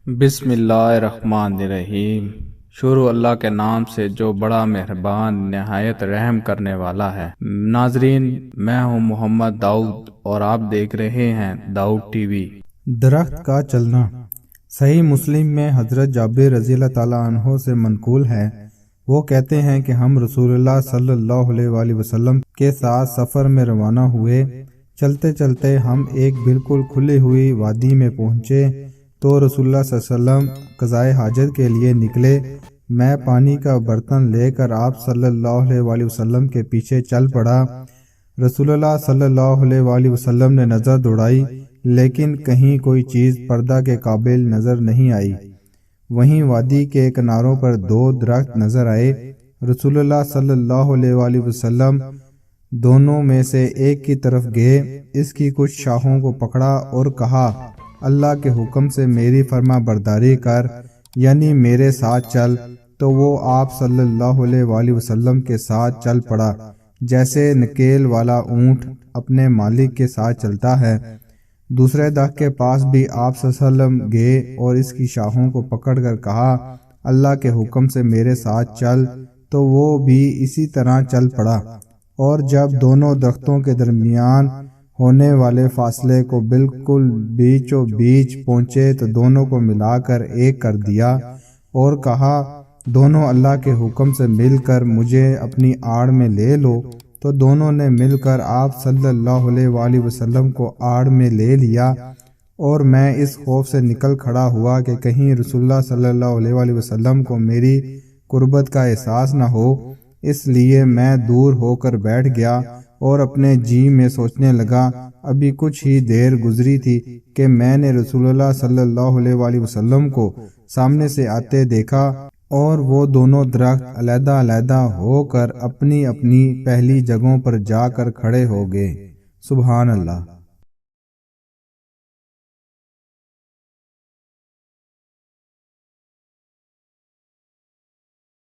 بسم اللہ الرحمن الرحیم۔ شروع اللہ کے نام سے جو بڑا مہربان نہایت رحم کرنے والا ہے۔ ناظرین، میں ہوں محمد داؤد اور آپ دیکھ رہے ہیں داؤد ٹی وی۔ درخت کا چلنا۔ صحیح مسلم میں حضرت جابر رضی اللہ تعالیٰ عنہ سے منقول ہے، وہ کہتے ہیں کہ ہم رسول اللہ صلی اللہ علیہ وآلہ وسلم کے ساتھ سفر میں روانہ ہوئے۔ چلتے چلتے ہم ایک بالکل کھلی ہوئی وادی میں پہنچے تو رسول اللہ صلی اللہ علیہ وسلم قضائے حاجت کے لیے نکلے۔ میں پانی کا برتن لے کر آپ صلی اللہ علیہ وآلہ وسلم کے پیچھے چل پڑا۔ رسول اللہ صلی اللہ علیہ وآلہ وسلم نے نظر دوڑائی، لیکن کہیں کوئی چیز پردہ کے قابل نظر نہیں آئی۔ وہیں وادی کے کناروں پر دو درخت نظر آئے۔ رسول اللہ صلی اللہ علیہ وآلہ وسلم دونوں میں سے ایک کی طرف گئے، اس کی کچھ شاخوں کو پکڑا اور کہا، اللہ کے حکم سے میری فرما برداری کر، یعنی میرے ساتھ چل۔ تو وہ آپ صلی اللہ علیہ وآلہ وسلم کے ساتھ چل پڑا، جیسے نکیل والا اونٹ اپنے مالک کے ساتھ چلتا ہے۔ دوسرے درخت کے پاس بھی آپ صلی اللہ علیہ وسلم گئے اور اس کی شاخوں کو پکڑ کر کہا، اللہ کے حکم سے میرے ساتھ چل۔ تو وہ بھی اسی طرح چل پڑا، اور جب دونوں درختوں کے درمیان ہونے والے فاصلے کو بالکل بیچو بیچ پہنچے تو دونوں کو ملا کر ایک کر دیا اور کہا، دونوں اللہ کے حکم سے مل کر مجھے اپنی آڑ میں لے لو۔ تو دونوں نے مل کر آپ صلی اللہ علیہ وآلہ وسلم کو آڑ میں لے لیا، اور میں اس خوف سے نکل کھڑا ہوا کہ کہیں رسول اللہ صلی اللہ علیہ وآلہ وسلم کو میری قربت کا احساس نہ ہو، اس لیے میں دور ہو کر بیٹھ گیا اور اپنے جی میں سوچنے لگا۔ ابھی کچھ ہی دیر گزری تھی کہ میں نے رسول اللہ صلی اللہ علیہ وآلہ وسلم کو سامنے سے آتے دیکھا، اور وہ دونوں درخت علیحدہ علیحدہ ہو کر اپنی اپنی پہلی جگہوں پر جا کر کھڑے ہو گئے۔ سبحان اللہ۔